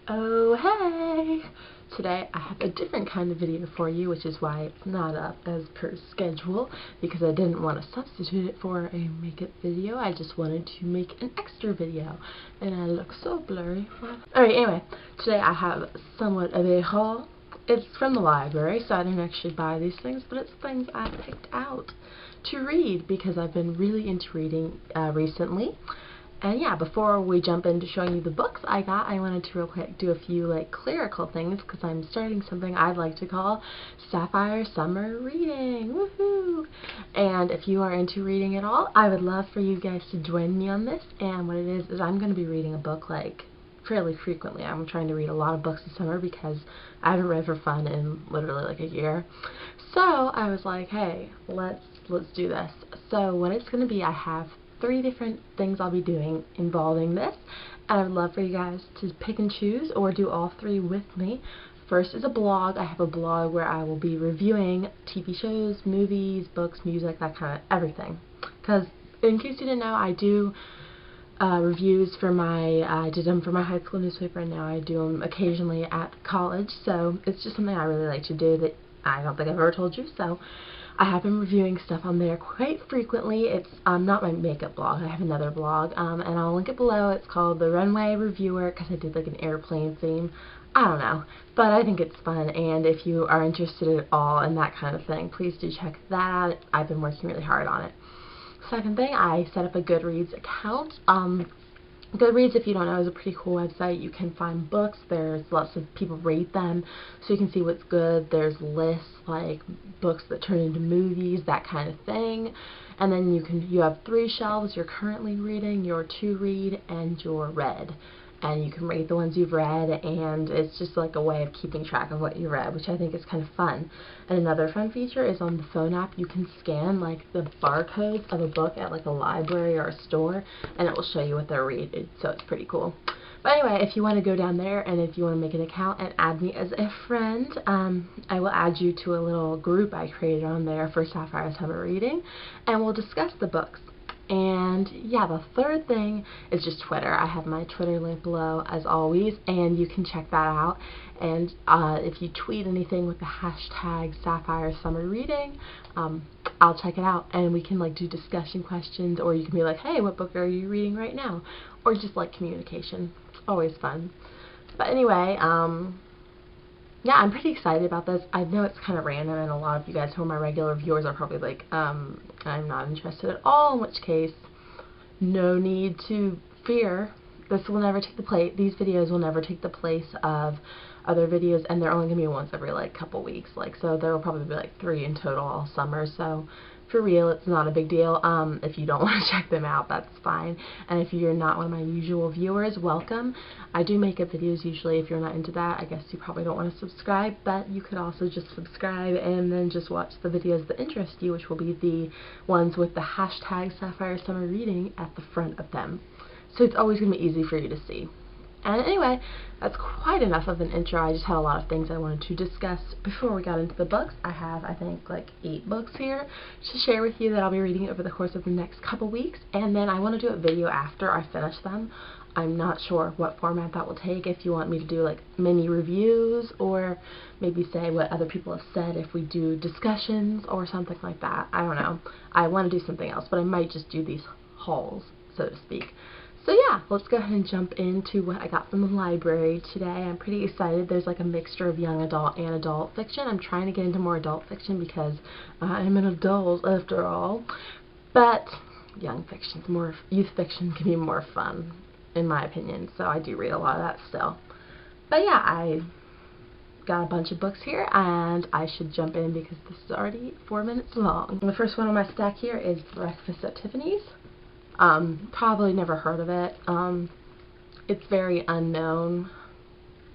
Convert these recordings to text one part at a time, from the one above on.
Oh hey! Today I have a different kind of video for you, which is why it's not up as per schedule, because I didn't want to substitute it for a makeup video. I just wanted to make an extra video, and I look so blurry. Alright, anyway, today I have somewhat of a haul. It's from the library, so I didn't actually buy these things, but it's things I picked out to read because I've been really into reading recently. And yeah, before we jump into showing you the books I got, I wanted to real quick do a few clerical things because I'm starting something I'd like to call Sapphire Summer Reading. Woohoo! And if you are into reading at all, I would love for you guys to join me on this. And what it is I'm going to be reading a book fairly frequently. I'm trying to read a lot of books this summer because I haven't read for fun in literally a year. So I was like, hey, let's do this. So what it's going to be, I have 3 different things I'll be doing involving this, and I would love for you guys to pick and choose or do all 3 with me. First is a blog. I have a blog where I will be reviewing TV shows, movies, books, music, that kind of everything. Because in case you didn't know, I do reviews for I did them for my high school newspaper, and now I do them occasionally at college, so it's just something I really like to do that I don't think I've ever told you. So I have been reviewing stuff on there quite frequently. It's not my makeup blog. I have another blog, and I'll link it below. It's called The Runway Reviewer because I did an airplane theme. I don't know, but I think it's fun, and if you are interested at all in that kind of thing, please do check that out. I've been working really hard on it. Second thing, I set up a Goodreads account. Goodreads, if you don't know, is a pretty cool website. You can find books. There's lots of people rate them, so you can see what's good. There's lists like books that turn into movies, that kind of thing. And then you have 3 shelves: you're currently reading, your to read, and your read. And you can rate the ones you've read, and it's just a way of keeping track of what you read, which I think is kind of fun. And another fun feature is on the phone app, you can scan the barcodes of a book at a library or a store, and it will show you what they're rated, so it's pretty cool. But anyway, if you want to go down there, and if you want to make an account and add me as a friend, I will add you to a little group I created on there for Sapphire Summer Reading, and we'll discuss the books. And yeah, the third thing is just Twitter. I have my Twitter link below as always, and you can check that out. And if you tweet anything with the hashtag Sapphire Summer Reading, I'll check it out, and we can do discussion questions, or you can be like, hey, what book are you reading right now? Or just communication. Always fun. But anyway, yeah, I'm pretty excited about this. I know it's kind of random, and a lot of you guys who are my regular viewers are probably like, I'm not interested at all, in which case, no need to fear. This will never take the place, these videos will never take the place of other videos, and they're only going to be once every couple weeks. So there will probably be 3 in total all summer, so for real, it's not a big deal. If you don't want to check them out, that's fine. And if you're not one of my usual viewers, welcome. I do makeup videos usually. If you're not into that, I guess you probably don't want to subscribe, but you could also just subscribe and then just watch the videos that interest you, which will be the ones with the hashtag Sapphire Summer Reading at the front of them. So it's always going to be easy for you to see. And anyway, that's quite enough of an intro. I just had a lot of things I wanted to discuss before we got into the books. I have, I think, 8 books here to share with you that I'll be reading over the course of the next couple weeks. And then I want to do a video after I finish them. I'm not sure what format that will take. If you want me to do mini reviews, or maybe say what other people have said if we do discussions or something like that. I don't know. I want to do something else, but I might just do these hauls, so to speak. So yeah, let's go ahead and jump into what I got from the library today. I'm pretty excited. There's a mixture of young adult and adult fiction. I'm trying to get into more adult fiction because I'm an adult after all. But young fiction, youth fiction can be more fun, in my opinion. So I do read a lot of that still. But yeah, I got a bunch of books here, and I should jump in because this is already 4 minutes long. The first one on my stack here is Breakfast at Tiffany's. Probably never heard of it. It's very unknown.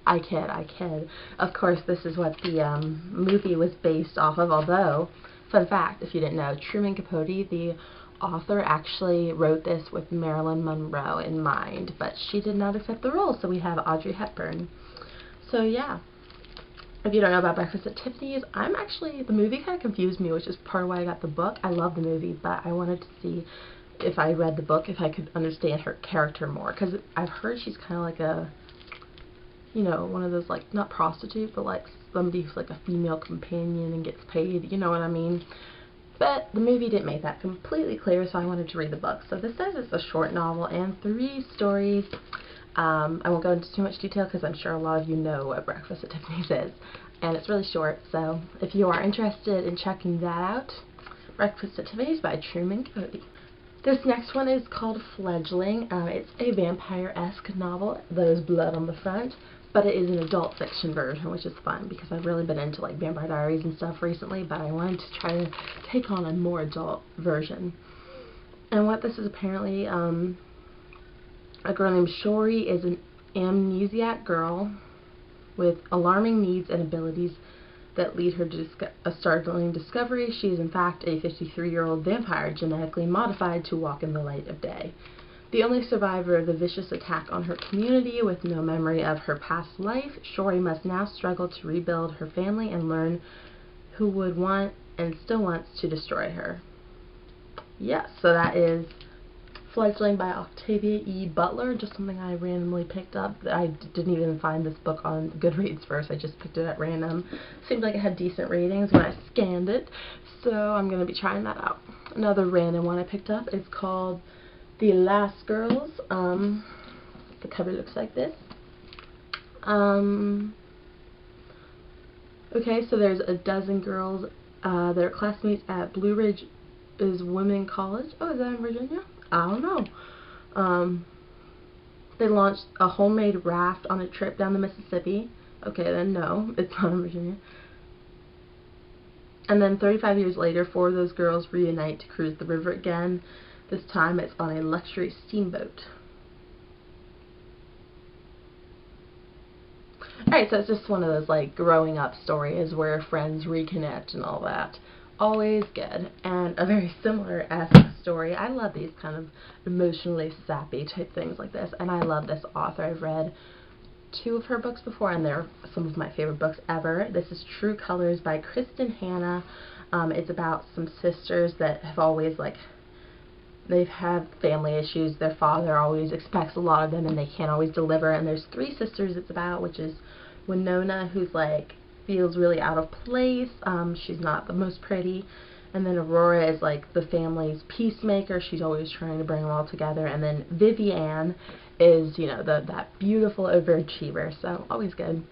I kid. Of course, this is what the movie was based off of, although, fun fact, if you didn't know, Truman Capote, the author, actually wrote this with Marilyn Monroe in mind, but she did not accept the role, so we have Audrey Hepburn. So yeah. If you don't know about Breakfast at Tiffany's, the movie kind of confused me, which is part of why I got the book. I love the movie, but I wanted to see if I read the book, if I could understand her character more, because I've heard she's kind of you know, one of those, like, not prostitute, but like somebody who's like a female companion and gets paid, you know what I mean? But the movie didn't make that completely clear, so I wanted to read the book. So this says it's a short novel and 3 stories. I won't go into too much detail because I'm sure a lot of you know what Breakfast at Tiffany's is. And it's really short, so if you are interested in checking that out, Breakfast at Tiffany's by Truman Capote. This next one is called Fledgling. It's a vampire-esque novel. There's blood on the front, but it is an adult fiction version, which is fun because I've really been into like Vampire Diaries and stuff recently, but I wanted to try to take on a more adult version. And what this is apparently, a girl named Shori is an amnesiac girl with alarming needs and abilities that lead her to a startling discovery. She is in fact a 53-year-old vampire genetically modified to walk in the light of day. The only survivor of the vicious attack on her community with no memory of her past life, Shori must now struggle to rebuild her family and learn who would want and still wants to destroy her. Yes, so that is Fledgling by Octavia E. Butler, just something I randomly picked up. I didn't even find this book on Goodreads first, I just picked it at random. Seemed like it had decent ratings when I scanned it, so I'm going to be trying that out. Another random one I picked up is called The Last Girls. The cover looks like this. Okay, so there's a dozen girls that are classmates at Blue Ridge Women College. Oh, is that in Virginia? I don't know. They launched a homemade raft on a trip down the Mississippi. Okay, then no, it's not in Virginia. And then 35 years later, 4 of those girls reunite to cruise the river again. This time it's on a luxury steamboat. Alright, so it's just one of those like growing up stories where friends reconnect and all that. Always good. And a very similar-esque story. I love these kind of emotionally sappy type things like this, and I love this author. I've read 2 of her books before, and they're some of my favorite books ever. This is True Colors by Kristen Hanna. It's about some sisters that have always, like, they've had family issues. Their father always expects a lot of them, and they can't always deliver. And there's 3 sisters it's about, which is Winona, who's, like, feels really out of place. She's not the most pretty. And then Aurora is like the family's peacemaker. She's always trying to bring them all together. And then Vivian is, you know, that beautiful overachiever. So always good.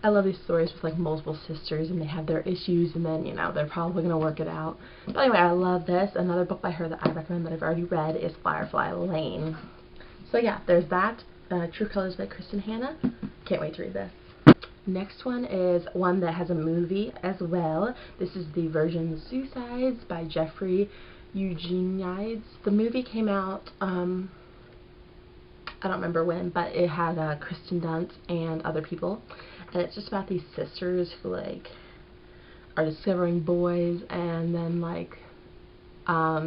I love these stories with like multiple sisters and they have their issues and then, you know, they're probably going to work it out. But anyway, I love this. Another book by her that I recommend that I've already read is Firefly Lane. So yeah, there's that. True Colors by Kristen Hanna. Can't wait to read this. Next one is one that has a movie as well. This is the version Suicides by Jeffrey Eugenides. The movie came out, I don't remember when, but it had Kristen Dunst and other people. And it's just about these sisters who, like, are discovering boys and then, like, I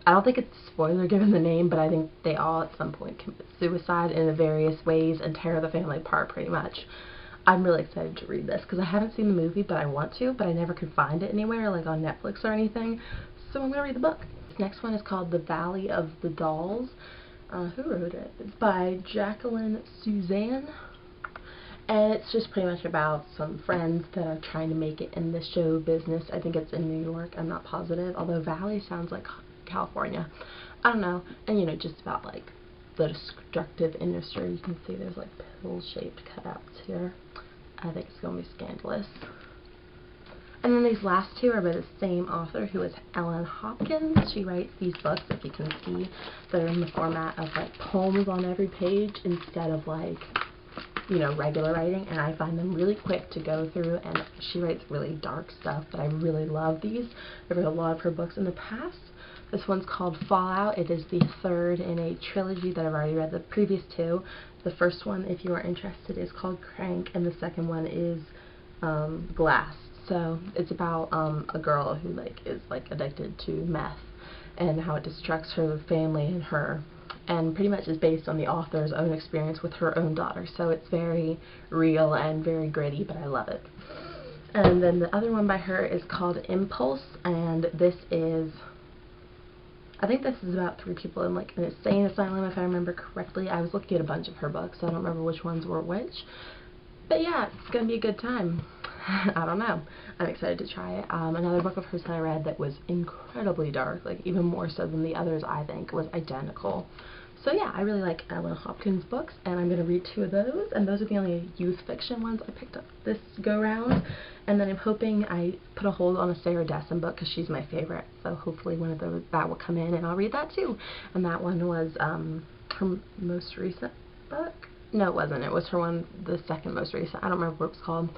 don't think it's a spoiler given the name, but I think they all at some point commit suicide in various ways and tear the family apart pretty much. I'm really excited to read this because I haven't seen the movie, but I want to, but I never could find it anywhere, like on Netflix or anything, so I'm going to read the book. This next one is called The Valley of the Dolls. Who wrote it? It's by Jacqueline Suzanne, and it's just pretty much about some friends that are trying to make it in the show business. I think it's in New York, I'm not positive, although Valley sounds like California. I don't know, and you know, just about like the destructive industry. You can see there's like pill-shaped cutouts here. I think it's going to be scandalous. And then these last 2 are by the same author, who is Ellen Hopkins. She writes these books, if you can see, that are in the format of like poems on every page instead of like, you know, regular writing, and I find them really quick to go through, and she writes really dark stuff, but I really love these. I've read a lot of her books in the past. This one's called Fallout. It is the 3rd in a trilogy that I've already read the previous 2. The first one, if you are interested, is called Crank, and the second one is Glass. So it's about a girl who is addicted to meth and how it distracts her family and her, and pretty much is based on the author's own experience with her own daughter. So it's very real and very gritty, but I love it. And then the other one by her is called Impulse, and this is, I think this is about 3 people in like an insane asylum, if I remember correctly. I was looking at a bunch of her books, so I don't remember which ones were which. But yeah, it's gonna be a good time. I don't know. I'm excited to try it. Another book of hers that I read that was incredibly dark, like even more so than the others I think, was Identical. So yeah, I really like Ellen Hopkins books, and I'm going to read 2 of those, and those are the only youth fiction ones I picked up this go-round. And then I'm hoping I put a hold on a Sarah Dessen book, because she's my favorite, so hopefully one of those, that will come in, and I'll read that too. And that one was her most recent book? No, it wasn't. It was her one, the second most recent. I don't remember what it was called.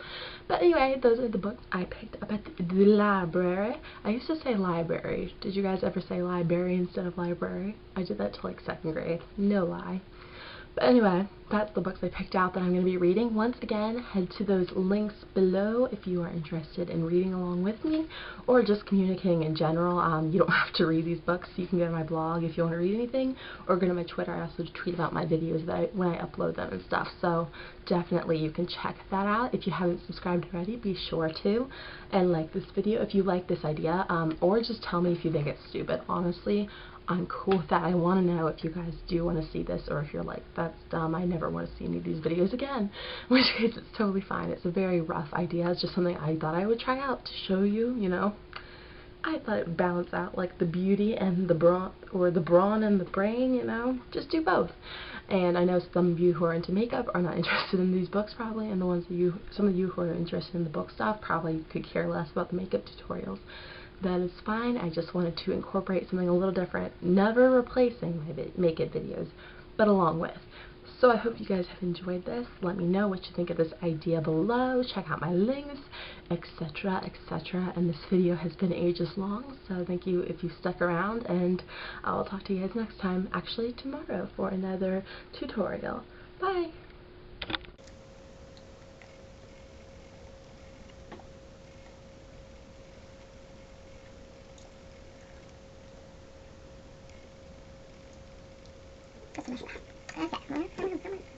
But anyway, those are the books I picked up at the library. I used to say library. Did you guys ever say library instead of library? I did that till like 2nd grade. No lie. But anyway, that's the books I picked out that I'm going to be reading. Once again, head to those links below if you are interested in reading along with me, or just communicating in general. You don't have to read these books. You can go to my blog if you want to read anything, or go to my Twitter. I also tweet about my videos when I upload them and stuff, so definitely you can check that out. If you haven't subscribed already, be sure to, and like this video if you like this idea, or just tell me if you think it's stupid. Honestly, I'm cool with that. I want to know if you guys do want to see this, or if you're like, that's dumb, I never want to see any of these videos again. In which case, it's totally fine. It's a very rough idea. It's just something I thought I would try out to show you, you know. I thought it would balance out like the beauty and the brawn, or the brawn and the brain, you know. Just do both. And I know some of you who are into makeup are not interested in these books probably, and some of you who are interested in the book stuff probably could care less about the makeup tutorials. That is fine. I just wanted to incorporate something a little different, never replacing my makeup videos, but along with. So I hope you guys have enjoyed this. Let me know what you think of this idea below. Check out my links, etc., etc. And this video has been ages long, so thank you if you stuck around, and I'll talk to you guys next time, actually tomorrow, for another tutorial. Bye! Okay, come on.